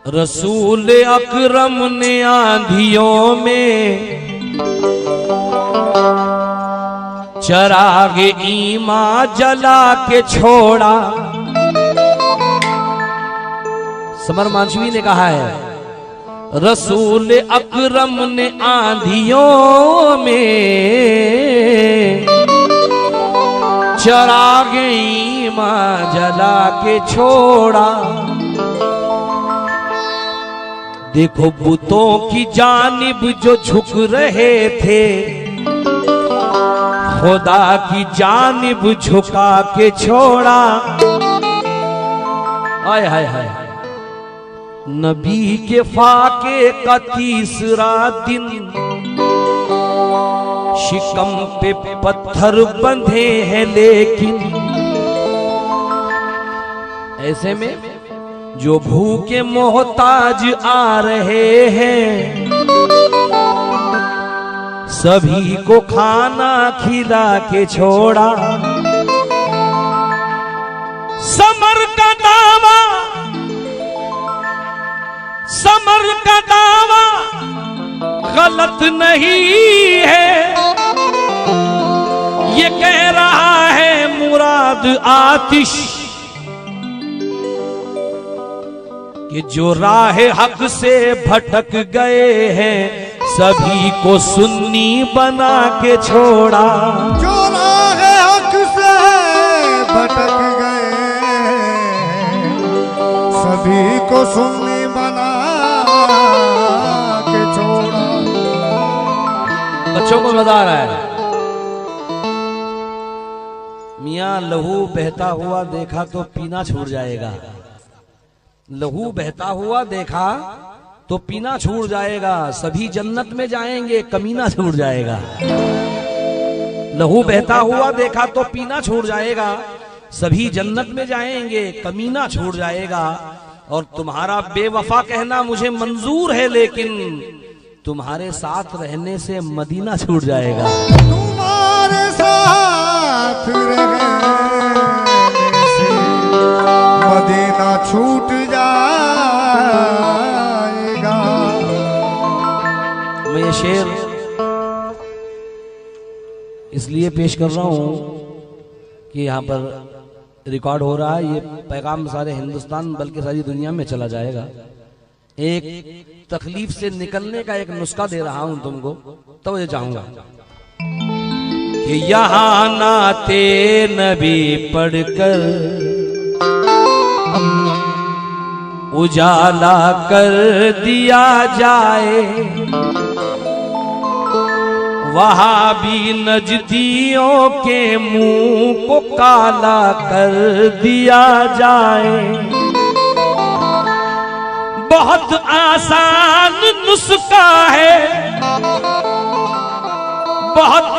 रसूल अकरम ने आंधियों में चराग ईमा जला के छोड़ा। समर मांझवी ने कहा है, रसूल अकरम ने आंधियों में चराग ईमा जला के छोड़ा। देखो बुतों की जानिब जो झुक रहे थे, खुदा की जानिब झुका के छोड़ा। हाय हाय हाय। नबी के फाके का तीसरा दिन, शिकम पे पत्थर बंधे हैं, लेकिन ऐसे में जो भूखे मोहताज आ रहे हैं, सभी को खाना खिला के छोड़ा। समर का दावा, समर का दावा गलत नहीं है, ये कह रहा है मुराद आतिश कि जो राह हक से भटक गए हैं, सभी को सुन्नी बना के छोड़ा। जो राह हक से भटक गए हैं, सभी को सुन्नी बना के छोड़ा। बच्चों को मजा आ रहा है। मियाँ लहू बहता हुआ देखा तो पीना छूट जाएगा। लहू बहता हुआ देखा तो पीना छूट जाएगा, सभी जन्नत में जाएंगे, कमीना छूट जाएगा। लहू बहता हुआ देखा तो पीना छूट जाएगा, सभी जन्नत में जाएंगे, कमीना छूट जाएगा। और तुम्हारा बेवफा कहना मुझे मंजूर है, लेकिन तुम्हारे साथ रहने से मदीना छूट जाएगा। तुम्हारे साथ रहने से मदीना छूट जाएगा। मैं ये शेर इसलिए पेश कर रहा हूं कि यहाँ पर रिकॉर्ड हो रहा है, ये पैगाम सारे हिंदुस्तान बल्कि सारी दुनिया में चला जाएगा। एक तकलीफ से निकलने का एक नुस्खा दे रहा हूं तुमको, तो ये चाहूंगा कि यहाँ नाते नबी पढ़कर उजाला कर दिया जाए, वहां भी नजदियों के मुंह को काला कर दिया जाए। बहुत आसान नुस्खा है, बहुत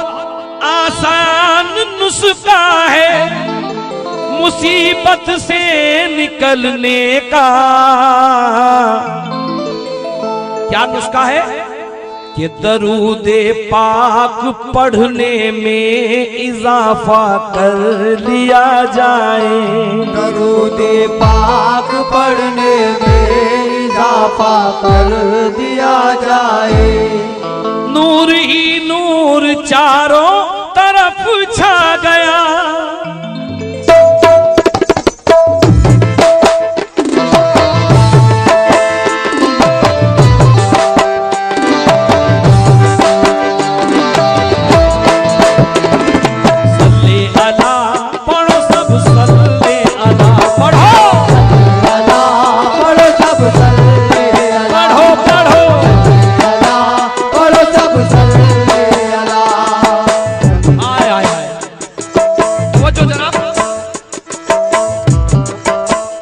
आसान नुस्खा है मुसीबत से निकलने का। क्या नुस्खा है कि दरूदे पाक पढ़ने में इजाफा कर लिया जाए। दरूदे पाक पढ़ने में इजाफा कर दिया जाए। नूर ही नूर चारों तरफ छा गया।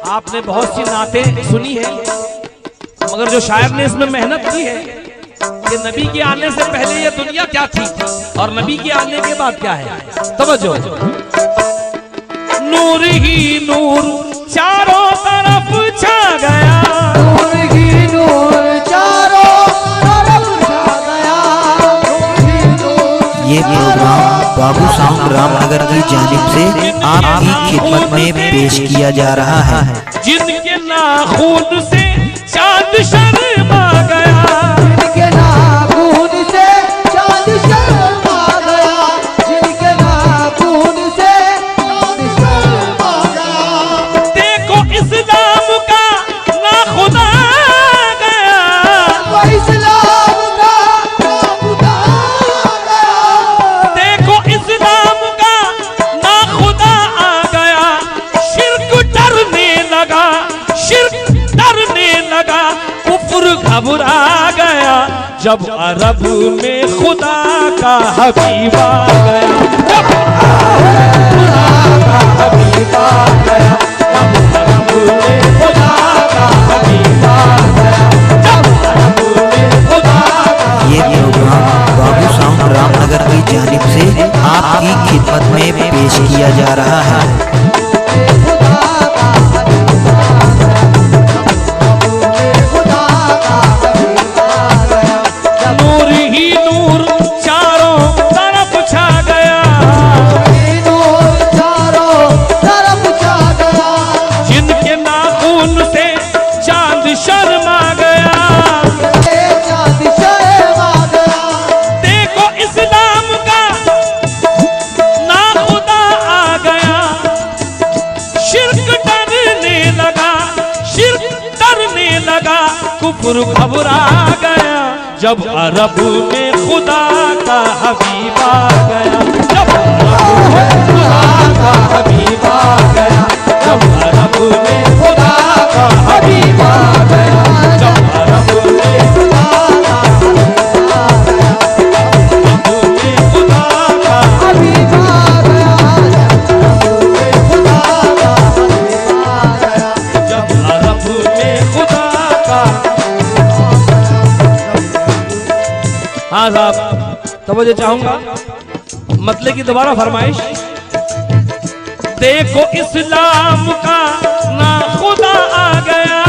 आपने बहुत सी नातें सुनी है, मगर जो शायर ने इसमें मेहनत की है कि नबी के आने से पहले ये दुनिया क्या थी और नबी के आने के बाद क्या है। तवज्जो। नूर ही नूर चारों तरफ छा गया। नूर ही नूर चारों तरफ छा गया। ये प्रोग्राम बाबू साउंड रामनगर की जानिब से आपकी खिदमत में पेश किया जा रहा है। जिनके नाखून से चांद घबरा गया जब अरब में खुदा का हबीब आ गया। जब खुदा का हबीब आ गया, जब अरब में खुदा का हबीब आ गया, जब अरब में खुदा का। ये प्रोग्राम बाबू साउंड रामनगर की जानिब से आपकी खिदमत में पेश किया जा रहा है। नूर ही नूर चारों तरफ छा गया, नूर चारों तरफ छा गया, जिनके नाखून से चांद शर्मा गया। चांद शर्मा गया, देखो इस्लाम का ना खुदा आ गया, शिर्क डरने लगा, शिर्क डरने लगा, कुफर घबरा गया जब अरब में खुदा का हबीब आ गया। जब अरब में खुदा का हबीब आ गया, जब अरब में खुदा का हबीब आ गया, जब अरब में खुदा का हबीब आ गया, खुदा का हबीब आ गया, जब अरब में खुदा का। हाँ साहब, तवज्जो चाहूंगा, मतले की दोबारा फरमाइश। देखो इस्लाम का ना खुदा आ गया,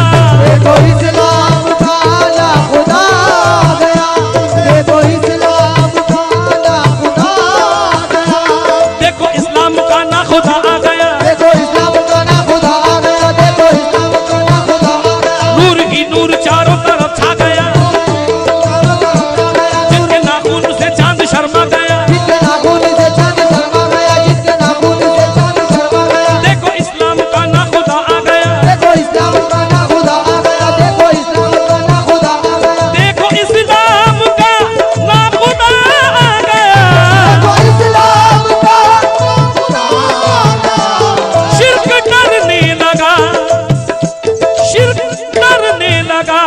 देखो इस्लाम का ना खुदा आ गया, देखो इस्लाम का ना खुदा आ गया, देखो इस्लाम का ना खुदा आ गया, देखो इस्लाम का ना खुदा आ गया, देखो इस्लाम का ना खुदा आ गया, नूर ही नूर चारों तरफ छा गया, जिनके नाखून से चांद शर्मा गया। जिसके नाखून से चांद शर्मा गया, जिसके नाखून से चांद शर्मा गया, देखो इस्लाम का ना खुदा आ गया, देखो इस्लाम का ना खुदा आ गया, देखो इस्लाम का ना खुदा आ गया, देखो इस्लाम का ना खुदा आ गया, देखो इस्लाम का ना खुदा आ गया, शिर्क डरने लगा, शिर्क डरने लगा,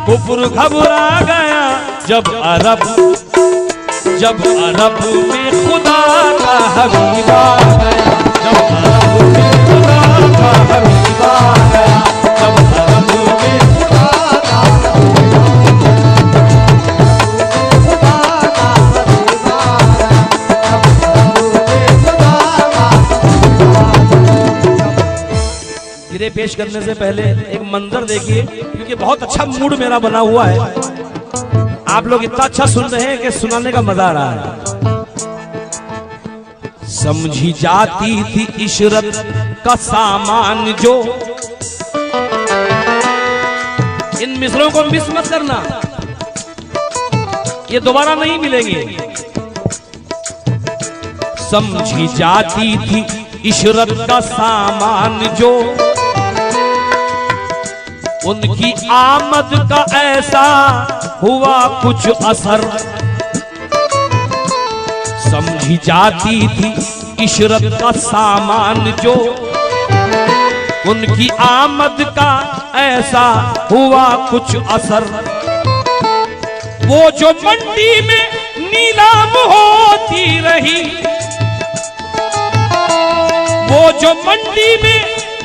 कुफर घबरा गया जब अरब में खुदा का हबीब आ गया, जब अरब में खुदा का हबीब आ गया, जब अरब में खुदा का खुदा का हबीब आ गया। गिरे पेश करने से पहले एक मंजर देखिए, क्योंकि बहुत अच्छा मूड मेरा बना हुआ है। आप लोग इतना अच्छा सुन रहे हैं कि सुनाने का मजा आ रहा है। समझी जाती थी इशरत का सामान जो, इन मिसरों को मिस मत करना, ये दोबारा नहीं मिलेंगे। समझी जाती थी इशरत का सामान जो, उनकी आमद का ऐसा हुआ कुछ असर। समझी जाती थी इशरत का सामान जो, उनकी आमद का ऐसा हुआ कुछ असर। वो जो मंडी में नीलाम होती रही, वो जो मंडी में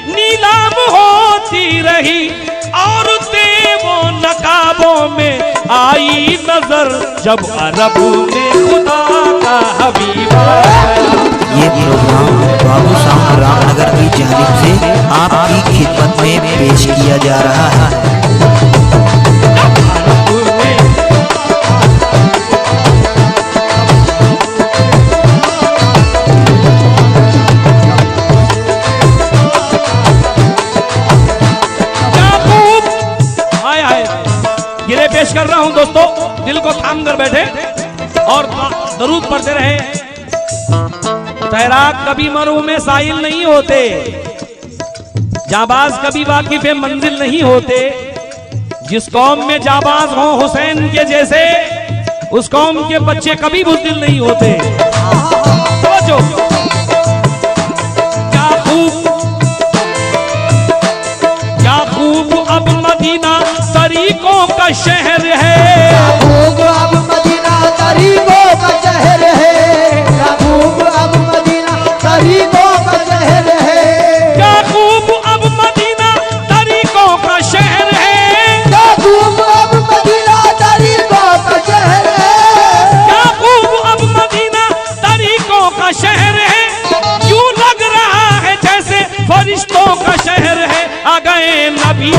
नीलाम होती रही, औरतें वो नकाबों में आई नजर जब अरब में खुदा का हबीब आया। ये प्रोग्राम बाबू साउंड रामनगर की जानिब से आपकी खिदमत में पेश किया जा रहा है। गिरे पेश कर रहा हूं दोस्तों, दिल को थाम कर बैठे और दरूद पढ़ते रहे। तैराक कभी मरू में साहिल नहीं होते, जाबाज कभी वाकिफ मंजिल नहीं होते। जिस कौम में जाबाज हो हुसैन के जैसे, उस कौम के बच्चे कभी बुज़दिल नहीं होते। सोचो क्या खूब अब मदीना तरीकों का शहर है। याकूब अब मदीना गरीबों का शहर है। याकूब अब मदीना गरीबों का शहर है। याकूब अब मदीना तरीकों का शहर है। याकूब अब मदीना गरीबों का शहर है। याकूब अब मदीना तरीकों का शहर है। यूं लग रहा है जैसे फरिश्तों का शहर है। आ गए नबी आ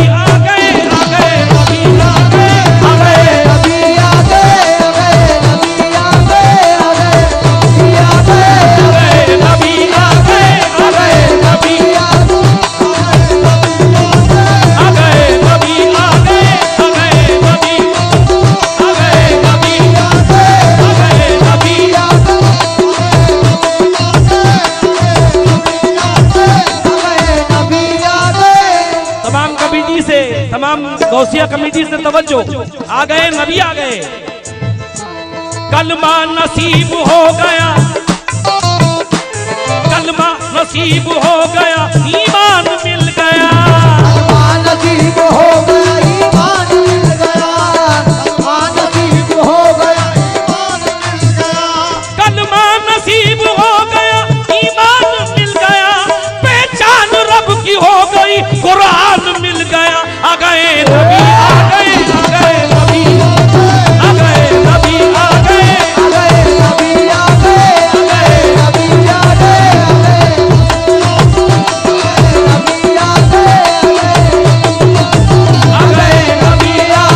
गए, आ गए नबी आ गए, आ गए नबी आ गए, आ गए नबी आ गए, आ गए नबी आ गए, आ गए नबी आ गए, आ गए नबी आ गए, आ गए नबी आ गए, आ गए नबी आ गए, आ गए नबी तमाम कमेटी से, तमाम गौसिया कमेटी से तवज्जो, आ गए नबी आ गए। कलमा नसीब हो गया, कलमा नसीब हो गया, ईमान मिल गया। ईमान नसीब हो गया, ईमान मिल गया। ईमान नसीब हो गया, ईमान मिल गया। कलमा नसीब हो गया, ईमान मिल गया। पहचान रब की हो गई, कुरान मिल गया। आ गए नबी आ गए, आ गए नबी आ गए, नबी आ गए, आ गए नबी आ गए, आ गए नबी आ गए, आ गए नबी आ गए, आ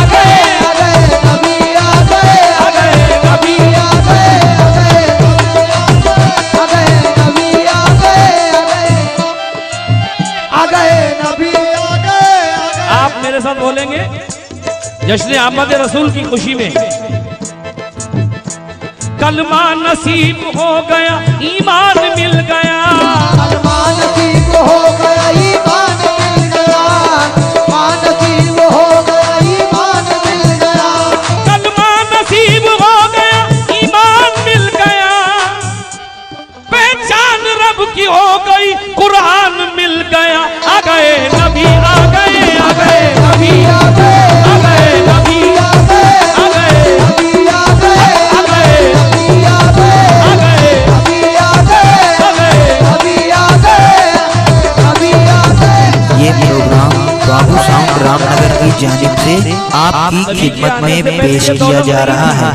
गए नबी आ गए, आ गए नबी आ गए, आ गए नबी आ गए आ गए नबी आ गए। आप मेरे साथ बोलेंगे जश्न अहमद रसूल की खुशी में। कलमा नसीब हो गया, ईमान मिल गया। कलमा नसीब हो गया, ईमान मिल गया। ईमान नसीब हो गया, ईमान मिल गया। कलमा नसीब हो गया, ईमान मिल गया। पहचान रब की हो गई, कुरान मिल गया। आ गए नबी आ गए, आ गए नबी आ गए, आ गए नबी आ गए, आ गए, नबी आ गए, आ गए नबी आ गए, आ गए, नबी आ गए, आ गए। नबी आ गए, नबी आ गए। ये प्रोग्राम बाबू साउंड रामनगर की जानिब से आपकी खिदमत में पेश किया जा रहा है।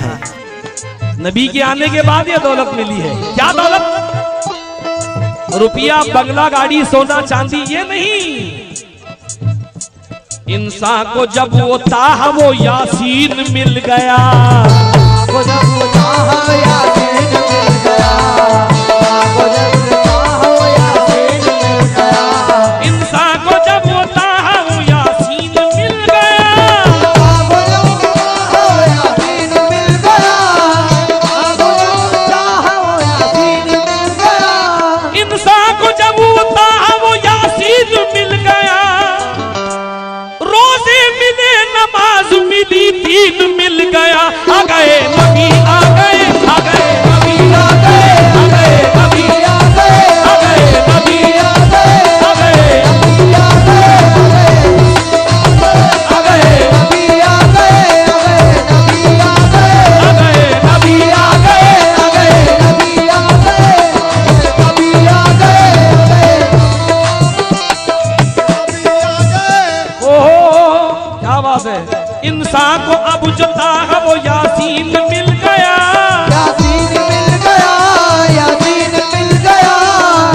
नबी के आने के बाद ये दौलत मिली है। क्या दौलत? रुपया, बंगला, गाड़ी, सोना, चांदी, ये नहीं। इंसान को जब वो ताह वो यासीन मिल गया। को जब चाहा यासीन मिल गया, को जब चाहा यासीन मिल गया। इंसान को जब वो ताह वो यासीन मिल गया। को जब चाहा यासीन मिल गया, को जब चाहा यासीन मिल गया। इंसान को जब वो ताह वो यासीन मिल गया। रोजे मिले, नमाज मिली, दीन मिल गया। आ गए नबी आ गए, आ गए नबी आ गए, आ गए नबी आ गए, आ गए नबी आ गए, आ गए, आ गए, आ गए नबी आ गए, आ गए, नबी आ गए, आ गए नबी आ गए, नबी आ गए, ओहो क्या बात है। इंसान को अब जो ताह वो यासीन मिल गया। यासीन मिल गया, यासीन मिल गया।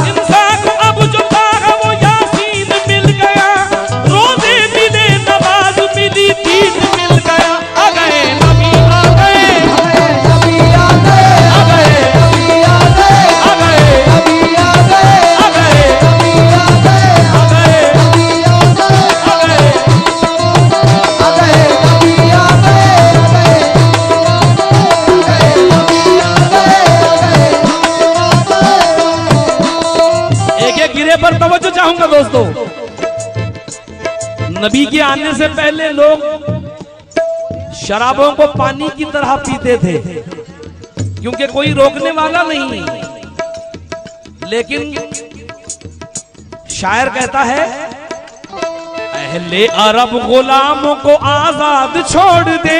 इंसान को अब जो ताह वो यासीन मिल गया। रोजे मिले, नमाज मिली, दीन मिल गया। आ गए नबी आ गए, नबी आ गए, आ गए, नबी आ गए, आ गए, नबी आ गए, आ गए, नबी आ गए, आ गए, नबी आ गए, आ गए। आ गए, नबी आ गए, नबी आ गए। एक एक गिरे पर तवज्जो चाहूंगा दोस्तों। नबी के आने से पहले लोग शराबों को पानी की तरह पीते थे, क्योंकि कोई रोकने वाला नहीं। लेकिन शायर कहता है अहले अरब गुलामों को आजाद छोड़ दे,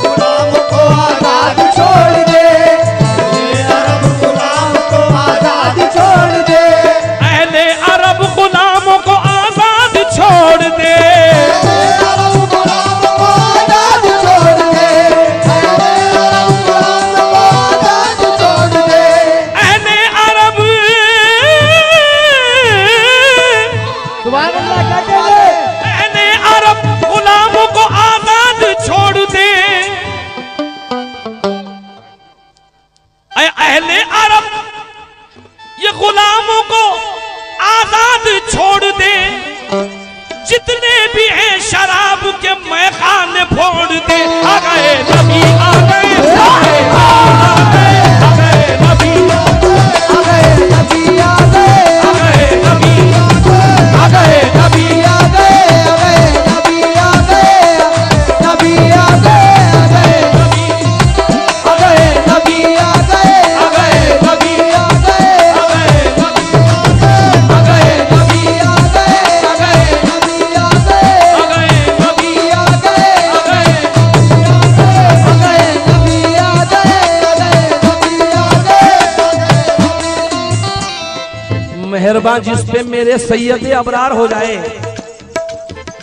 गुलाम को आजाद छोड़ दे, अरब गुलाम को आजाद छोड़ दे, अहले अरब गुलामों को आजाद छोड़ दे, अरब गुलाम को आजाद छोड़ दे, अरब गुलाम को आजाद छोड़ दे, अहले अरब सुभान अल्लाह कहते हैं, अहले अरब गुलामों को आजाद छोड़ दे, अहले अरब ये गुलामों को आजाद छोड़ दे, जितने भी हैं शराब के मैखाने फोड़ दे। आ गए नबी, आ गए, आ गए, आ गए नबी, आ गए नबी, आ गए, आ गए नबी, आ गए नबी, आ गए, आ गए नबी, आ गए, नबी आ गए, आ गए, आ गए नबी, आ गए, आ गए नबी, आ गए, आ गए आ गए नबी, आ गए, आ गए नबी, आ गए, आ गए नबी, आ गए, आ गए आ गए नबी, आ गए, आ गए नबी, आ गए। मेहरबान जिस पे मेरे सैयद अबरार हो जाए,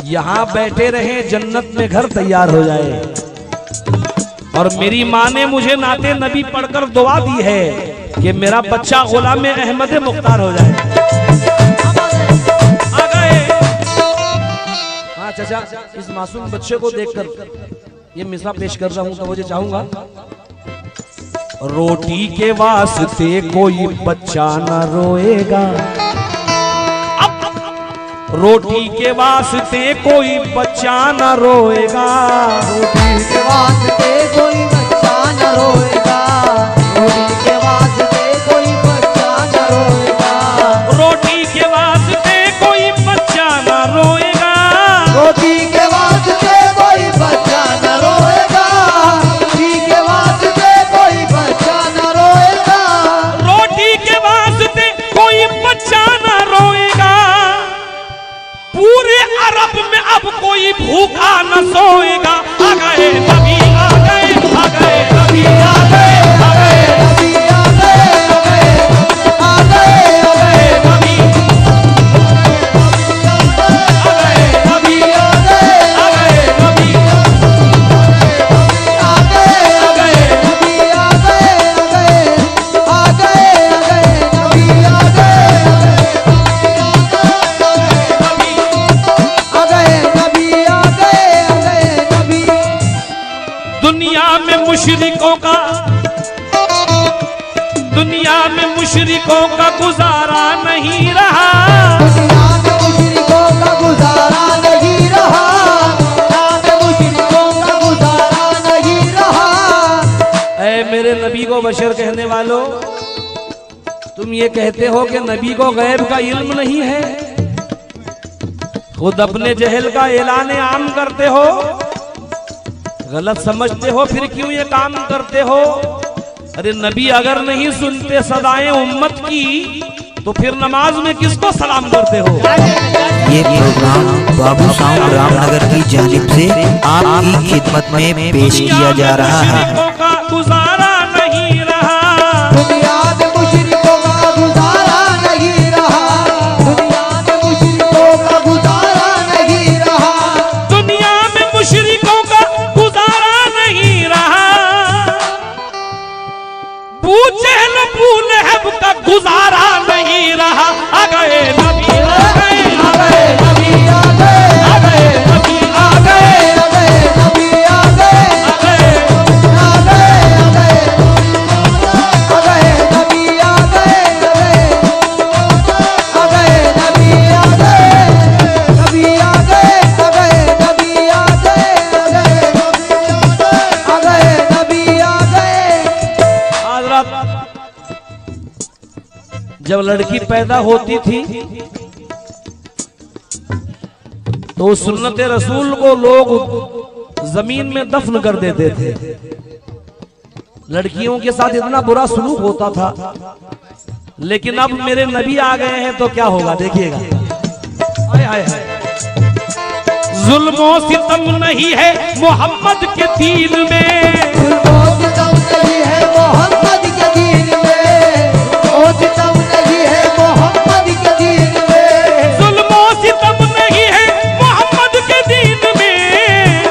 यहाँ बैठे रहे, जन्नत में घर तैयार हो जाए। और मेरी माँ ने मुझे नाते नबी पढ़कर दुआ दी है कि मेरा बच्चा गुलाम अहमद मुख्तार हो जाए। आ गए। हाँ चाचा, इस मासूम बच्चे को देखकर ये मिसरा पेश कर रहा हूँ, तो मुझे चाहूंगा, रोटी के वास्ते कोई बच्चा न रोएगा, रोटी के वास्ते कोई बच्चा न रोएगा, रोटी के वास्ते कोई बच्चा न रोएगा, रोटी के वास्ते कोई बच्चा न रोएगा, रोटी के वास्ते कोई बच्चा न रोएगा, रोटी के वास्ते कोई बच्चा न रोएगा, रोटी के वास्ते कोई बच्चा न रोएगा, रोटी के वास्ते कोई बच्चा न रोएगा, पूरे अरब में अब कोई भूखा न सोएगा। आ गए नबी, आ गए, आ गए नबी, आ गए, आ गए, नबी आ गए, आ गए, आ गए, आ गए नबी, आ गए नबी, आ गए, आ गए नबी, आ गए, आ गए नबी आ गए, आ गए, आ गए नबी आ गए, आ गए नबी आ गए नबी। दुनिया में मुशरिकों का, दुनिया में मुशरिकों का गुजारा नहीं रहा, दुनिया में मुशरिकों का गुजारा नहीं रहा, दुनिया में मुशरिकों का गुजारा नहीं रहा। ऐ मेरे नबी को बशर कहने वालों, तुम ये कहते हो कि नबी को गैब का इल्म नहीं है, खुद अपने जहल का ऐलान आम करते हो, गलत समझते हो, फिर क्यों ये काम करते हो? अरे नबी अगर नहीं सुनते सदाएं उम्मत की, तो फिर नमाज में किसको सलाम करते हो? ये प्रोग्राम बाबू साउंड रामनगर की जानिब से आपकी खिदमत में पेश किया जा रहा है। मुशरिकों का गुजारा नहीं रहा, दुनिया में मुशरिकों का गुजारा नहीं रहा, दुनिया में मुशरिकों का गुजारा नहीं रहा, दुनिया में मुशरिकों का गुजारा नहीं रहा, बूचहल बूलहब का गुजारा नहीं रहा। आ गए नबी, आ गए, आ गए नबी, आ गए, आ गए नबी, आ गए, आ गए नबी आ गए, आ गए, आ गए, आ गए, आ गए नबी आ गए, आ गए नबी आ गए, नबी आ गए, आ गए नबी आ गए, आ गए नबी आ गए। हज़रत जब लड़की पैदा होती थी तो सुन्नत रसूल को लोग जमीन में दफन कर देते थे। लड़कियों के साथ इतना बुरा सलूक होता था, लेकिन अब मेरे नबी आ गए हैं तो क्या होगा, देखिएगा। हाय हाय हाय। जुल्मो सितम नहीं है मोहम्मद के दीन में, जुल्मो सितम नहीं है मोहम्मद के दीन में, ओ सितम नहीं है मोहम्मद के दीन में, जुल्मो सितम नहीं है मोहम्मद के दीन में,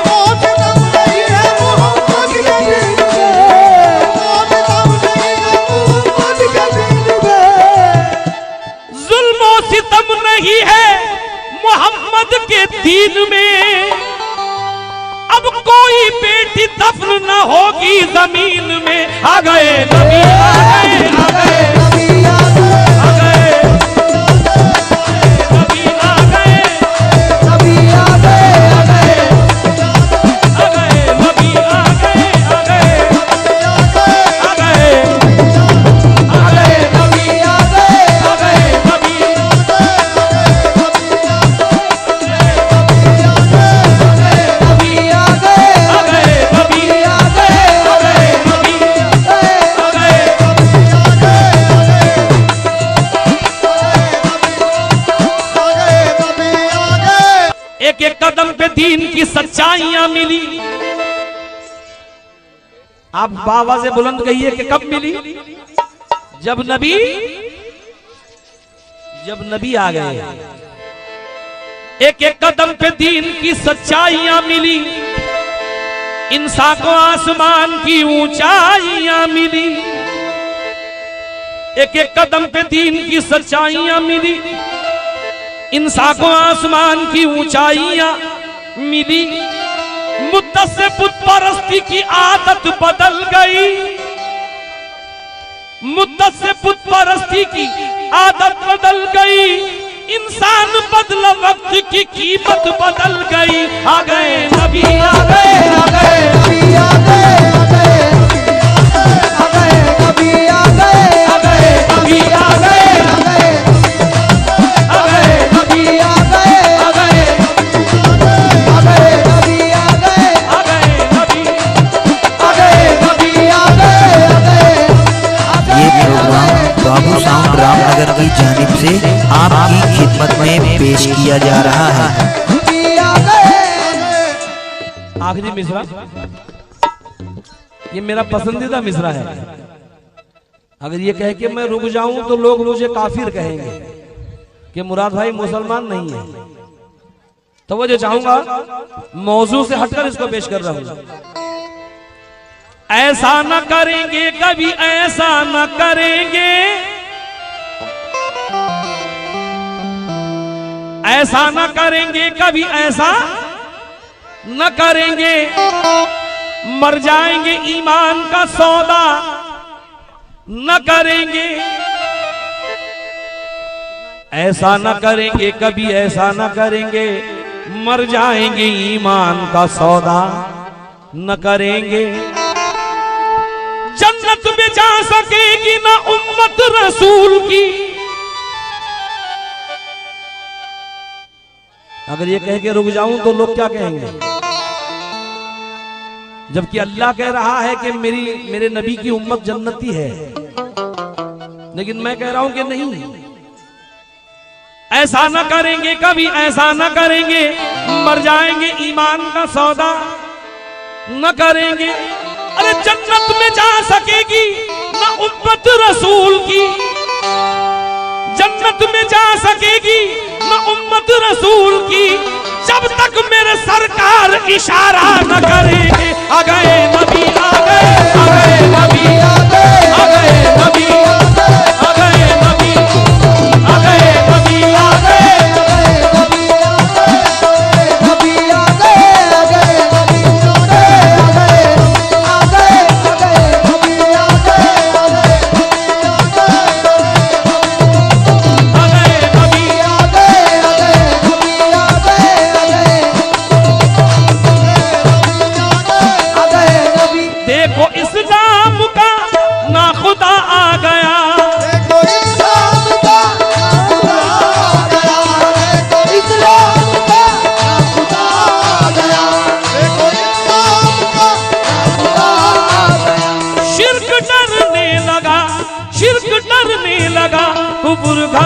ओ सितम नहीं है मोहम्मद के दीन में, ओ सितम नहीं है मोहम्मद के दीन में, जुल्मो सितम नहीं है मोहम्मद के दीन में। अब कोई बेटी दफन न होगी जमीन में। आ गए नबी, आ गए, आ गए नबी आ गए, आ गए नबी, आ गए नबी आ गए, आ गए, आ गए नबी, आ गए, आ गए आ गए आ गए नबी आ गए, आ गए नबी, नबी आ गए, आ गए नबी, आ गए, आ गए नबी, आ गए। एक एक कदम पे दीन की सच्चाइयां मिली। आप बाबा से बुलंद कहिए कि कब मिली? जब नबी आ गए। एक एक कदम पे दीन की सच्चाइयां मिली। इंसान को आसमान की ऊंचाइयां मिली। एक एक कदम पे दीन की सच्चाइयां मिली। इंसान को आसमान की ऊंचाइयां मिली। मुद्दत से बुत परस्ती की आदत बदल गई। मुद्दत से बुत परस्ती की आदत बदल गई। इंसान बदला, वक्त की कीमत बदल गई। आ गए नबी, आ गए, आ गए नबी आ गए, आ गए, आ गए, नबी आ गए, आ गए नबी, आ गए, आ गए, आ गए नबी आ गए, आ गए आ गए, नबी आ गए, आ गए नबी, आ गए, नबी आ गए, आ गए, ये प्रोग्राम बाबू साउंड रामनगर की जानिब से आपकी खिदमत में पेश किया जा रहा है। नबी आ गए। आखिरी मिसरा, ये मेरा पसंदीदा मिसरा है। अगर ये कह के मैं रुक जाऊं तो लोग मुझे काफिर कहेंगे कि मुराद भाई मुसलमान नहीं है। तो वो जो चाहूंगा मौजू से हटकर इसको पेश कर रहा हूं। ऐसा न करेंगे कभी, ऐसा न करेंगे, ऐसा न करेंगे कभी, ऐसा न करेंगे। मर जाएंगे ईमान का सौदा न करेंगे। ऐसा न करेंगे कभी, ऐसा न करेंगे। मर जाएंगे ईमान का सौदा न करेंगे। जन्नत में जा सकेगी ना उम्मत रसूल की। अगर ये कह के रुक जाऊं तो लोग क्या कहेंगे? जबकि अल्लाह कह रहा है कि मेरे नबी की उम्मत जन्नती है, लेकिन मैं कह रहा हूं कि नहीं, ऐसा न करेंगे कभी, ऐसा न करेंगे। मर जाएंगे ईमान का सौदा न करेंगे। अरे जन्नत में जा सकेगी ना उम्मत रसूल की। जन्नत में जा सकेगी ना उम्मत रसूल की, जब तक मेरे सरकार इशारा न करेंगे। आ गए नबी, आ गए, आ गए नबी, आ गए, आ गए नबी, आ गए नबी, आ गए नबी, आ गए, नबी आ गए, आ गए, नबी आ गए, आ गए, आ गए, नबी आ गए, आ गए, आ गए नबी, आ गए, आ गए, नबी आ गए, आ गए, आ गए,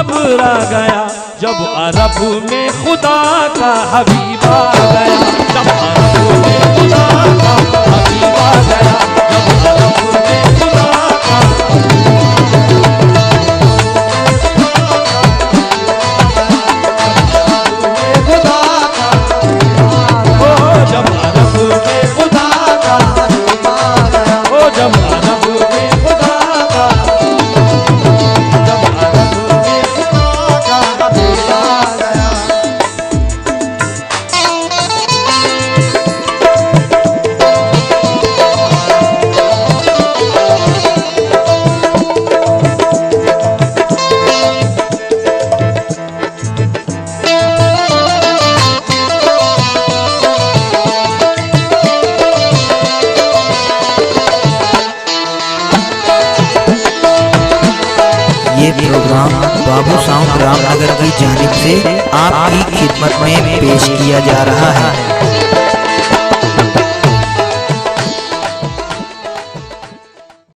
घबरा गया जब अरब में खुदा का हबीब आ गया, जब अरब में खुदा का हबीब आ गया, जब अरब में खुदा का जब अरब में खुदा का हबीब आ गया, ओ जब अरब में खुदा का, जब अरब में खुदा का हबीब आ गया। ये प्रोग्राम बाबू साउंड रामनगर की जानिब से आपकी खिदमत में पेश किया जा रहा है।